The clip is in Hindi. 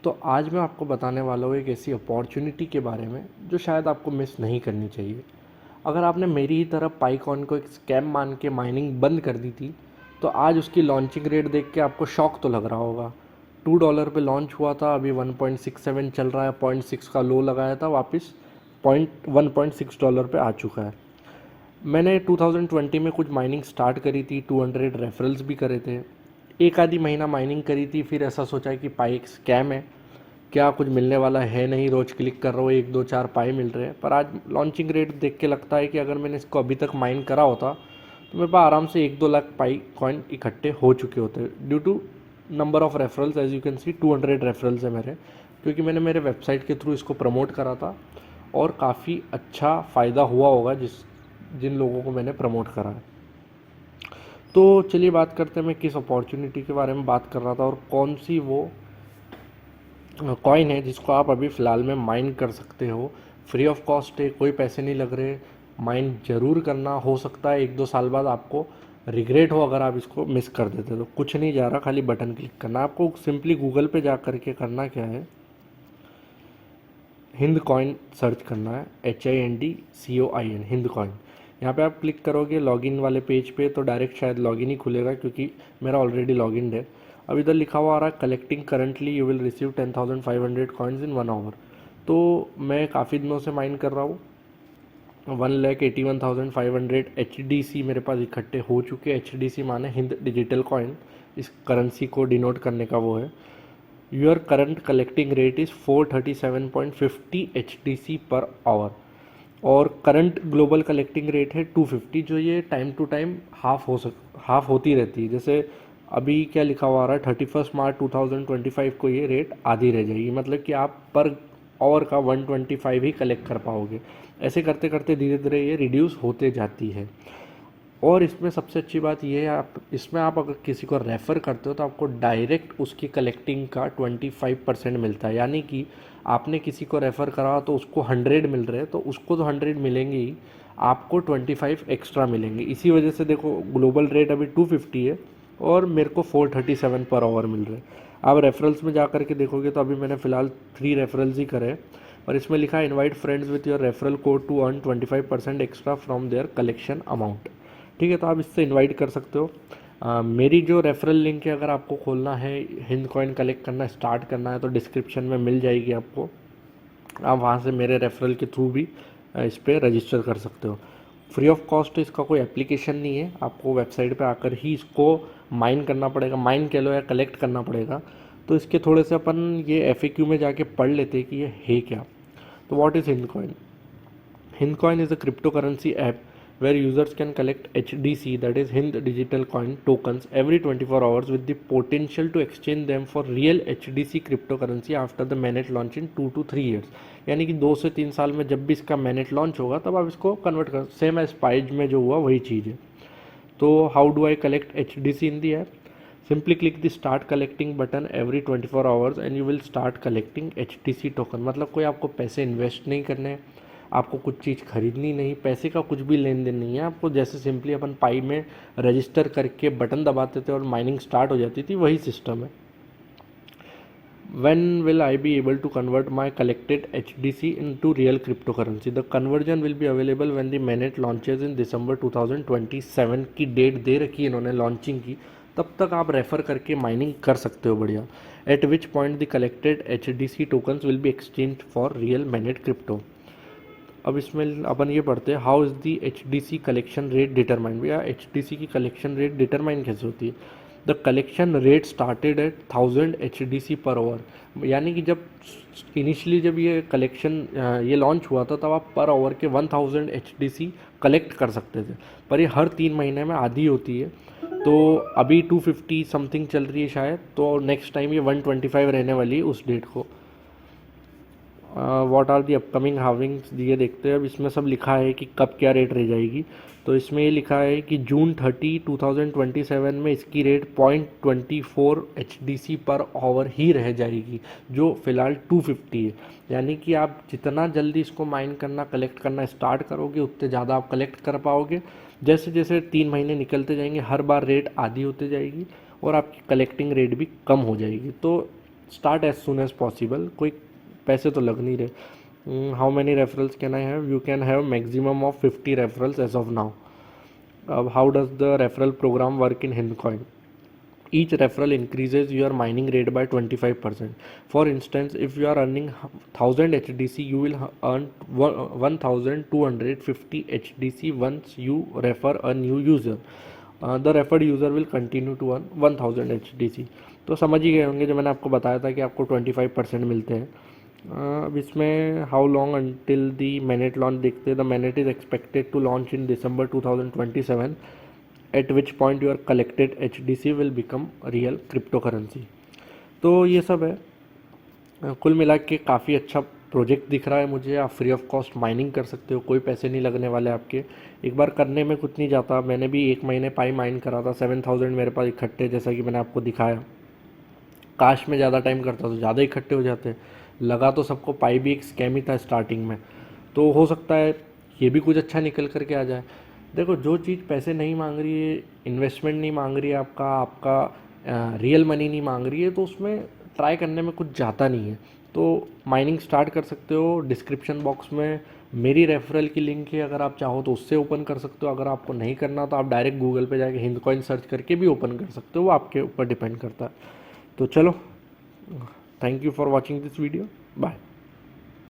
तो आज मैं आपको बताने वाला हूँ एक ऐसी अपॉर्चुनिटी के बारे में जो शायद आपको मिस नहीं करनी चाहिए। अगर आपने मेरी ही तरह पाइकॉन को एक स्कैम मान के माइनिंग बंद कर दी थी, तो आज उसकी लॉन्चिंग रेट देख के आपको शॉक तो लग रहा होगा। $2 पे लॉन्च हुआ था, अभी 1.67 चल रहा है, 0.6 का लो लगाया था, वापस पॉइंट $1.6 पे आ चुका है। मैंने 2020 में कुछ माइनिंग स्टार्ट करी थी, 200 रेफरल्स भी करे थे। एक आधी महीना माइनिंग करी थी, फिर ऐसा सोचा कि पाई एक स्कैम है, क्या कुछ मिलने वाला है नहीं, रोज़ क्लिक कर रहा हूँ, एक दो चार पाई मिल रहे हैं। पर आज लॉन्चिंग रेट देख के लगता है कि अगर मैंने इसको अभी तक माइन करा होता तो मेरे पास आराम से 1-2 लाख पाई कॉइन इकट्ठे हो चुके होते, due to number of referrals. As you can see 200 referrals है मेरे, क्योंकि मैंने मेरे वेबसाइट के थ्रू इसको प्रमोट करा था और काफ़ी अच्छा फ़ायदा हुआ होगा जिन लोगों को मैंने प्रमोट करा है। तो चलिए बात करते हैं, मैं किस अपॉर्चुनिटी के बारे में बात कर रहा था और कौन सी वो कॉइन है जिसको आप अभी फ़िलहाल में माइन कर सकते हो। फ्री ऑफ कॉस्ट है, कोई पैसे नहीं लग रहे। माइन ज़रूर करना, हो सकता है 1-2 साल बाद आपको रिग्रेट हो अगर आप इसको मिस कर देते। तो कुछ नहीं जा रहा, खाली बटन क्लिक करना। आपको सिंपली गूगल पे जा करके करना क्या है, हिंद कॉइन सर्च करना है, HINDCOIN, हिंद कॉइन। यहाँ पे आप क्लिक करोगे लॉगिन वाले पेज पे तो डायरेक्ट शायद लॉगिन ही खुलेगा, क्योंकि मेरा ऑलरेडी लॉगिन है। अब इधर लिखा हुआ आ रहा है collecting currently you will receive 10,500 coins in 1 hour. तो मैं काफ़ी दिनों से माइन कर रहा हूँ। 1,81,500 HDC मेरे पास इकट्ठे हो चुके। HDC माने हिंद डिजिटल कॉइन, इस करेंसी को डिनोट करने का वो है। Your current collecting rate is 437.50 HDC per hour, और करंट ग्लोबल कलेक्टिंग रेट है 250, जो ये टाइम टू टाइम हाफ होती रहती है। जैसे अभी क्या लिखा हुआ आ रहा है, 31 मार्च 2025 को ये रेट आधी रह जाएगी, मतलब कि आप पर आवर का 125 ही कलेक्ट कर पाओगे। ऐसे करते करते धीरे धीरे ये रिड्यूस होते जाती है। और इसमें सबसे अच्छी बात ये है, आप अगर किसी को रेफ़र करते हो तो आपको डायरेक्ट उसकी कलेक्टिंग का 25% मिलता है। यानी कि आपने किसी को रेफ़र करा तो उसको 100 मिल रहे हैं, तो उसको तो 100 मिलेंगे ही, आपको 25 एक्स्ट्रा मिलेंगे। इसी वजह से देखो ग्लोबल रेट अभी 250 है और मेरे को 437 पर आवर मिल रहे हैं। आप रेफरल्स में जा कर के देखोगे तो अभी मैंने फ़िलहाल 3 रेफरल्स ही करे हैं, और इसमें लिखा है invite friends with your referral code to earn 25% extra from their collection amount. ठीक है, तो आप इससे इनवाइट कर सकते हो। मेरी जो रेफरल लिंक है, अगर आपको खोलना है, हिंद कॉइन कलेक्ट करना स्टार्ट करना है, तो डिस्क्रिप्शन में मिल जाएगी आपको। आप वहाँ से मेरे रेफरल के थ्रू भी इस पर रजिस्टर कर सकते हो। फ्री ऑफ कॉस्ट, इसका कोई एप्लीकेशन नहीं है, आपको वेबसाइट पे आकर ही इसको माइन करना पड़ेगा, माइन कह लो या कलेक्ट करना पड़ेगा। तो इसके थोड़े से अपन ये FAQ में जाके पढ़ लेते हैं कि ये है क्या। तो what is Hind coin? Hind Coin is a cryptocurrency app where users can collect HDC, that is Hind Digital Coin tokens, every 24 hours with the potential to exchange them for real HDC cryptocurrency after the mainnet launch in 2 to 3 years। यानी कि 2 से 3 साल में जब भी इसका mainnet लॉन्च होगा तब आप इसको कन्वर्ट कर, सेम एज स्पाइज में जो हुआ वही चीज़ है। तो how do I collect HDC in the app? Simply click the start collecting button every 24 hours and you will start collecting HTC token। मतलब कोई आपको पैसे इन्वेस्ट नहीं करने हैं, आपको कुछ चीज़ खरीदनी नहीं, पैसे का कुछ भी लेन देन नहीं है आपको। जैसे सिंपली अपन पाई में रजिस्टर करके बटन दबाते थे और माइनिंग स्टार्ट हो जाती थी, वही सिस्टम है। When will I be able to convert my collected HDC into real cryptocurrency? The conversion will be available when the mainnet launches in December 2027 की डेट दे रखी है इन्होंने लॉन्चिंग की। तब तक आप रेफ़र करके माइनिंग कर सकते हो बढ़िया। Eight which point the collected HDC tokens will be exchange for real mainnet crypto. अब इसमें अपन ये पढ़ते हैं, how is the HDC collection rate determined. भैया HDC की कलेक्शन रेट डिटरमाइन कैसे होती है? The collection rate started at 1000 HDC per hour. यानी कि जब इनिशियली जब ये कलेक्शन ये लॉन्च हुआ था तब आप पर आवर के 1000 HDC कलेक्ट कर सकते थे, पर ये हर 3 महीने में आधी होती है। तो अभी 250 समथिंग चल रही है शायद, तो नेक्स्ट टाइम ये 125 रहने वाली है उस डेट को। व्हाट आर दी अपकमिंग हार्विंग्स, ये देखते हैं। अब इसमें सब लिखा है कि कब क्या रेट रह जाएगी। तो इसमें ये लिखा है कि जून 30, 2027 में इसकी रेट 0.24 HDC पर आवर ही रह जाएगी, जो फ़िलहाल 250 है। यानी कि आप जितना जल्दी इसको माइन करना, कलेक्ट करना स्टार्ट करोगे, उतने ज़्यादा आप कलेक्ट कर पाओगे। जैसे जैसे 3 महीने निकलते जाएंगे, हर बार रेट आधी होती जाएगी और आपकी कलेक्टिंग रेट भी कम हो जाएगी। तो start as soon as possible, कोई पैसे तो लग नहीं रहे। How many referrals can I have? You can have maximum of 50 referrals as of now. अब how does the referral programme work in HindCoin? Each referral increases your mining rate by 25%. For instance, if you are earning 1000 HDC, you will earn 1250 HDC once you refer a new user. The referred user will continue to earn 1000 HDC. तो समझ ही गए होंगे, जो मैंने आपको बताया था कि आपको 25% मिलते हैं। अब इसमें how long until the mainnet launch देखते हैं। The mainnet is expected to launch in December 2027, at which point your collected HDC will become real cryptocurrency। तो ये सब है। कुल मिला के काफ़ी अच्छा प्रोजेक्ट दिख रहा है मुझे। आप फ्री ऑफ कॉस्ट माइनिंग कर सकते हो, कोई पैसे नहीं लगने वाले आपके। एक बार करने में कुछ नहीं जाता। मैंने भी 1 महीने पाई माइन करा था, 7000 मेरे पास इकट्ठे, जैसा कि मैंने आपको दिखाया। काश में ज़्यादा टाइम करता तो ज़्यादा इकट्ठे हो जाते। लगा तो सबको पाई भी एक स्कैम ही था स्टार्टिंग में, तो हो सकता है ये भी कुछ अच्छा निकल करके आ जाए। देखो, जो चीज़ पैसे नहीं मांग रही है, इन्वेस्टमेंट नहीं मांग रही है, आपका रियल मनी नहीं मांग रही है, तो उसमें ट्राई करने में कुछ जाता नहीं है। तो माइनिंग स्टार्ट कर सकते हो। डिस्क्रिप्शन बॉक्स में मेरी रेफरल की लिंक है, अगर आप चाहो तो उससे ओपन कर सकते हो। अगर आपको नहीं करना तो आप डायरेक्ट गूगल पे जाके हिंदकॉइन सर्च करके भी ओपन कर सकते हो, वो आपके ऊपर डिपेंड करता है। तो चलो, thank you for watching this video, bye.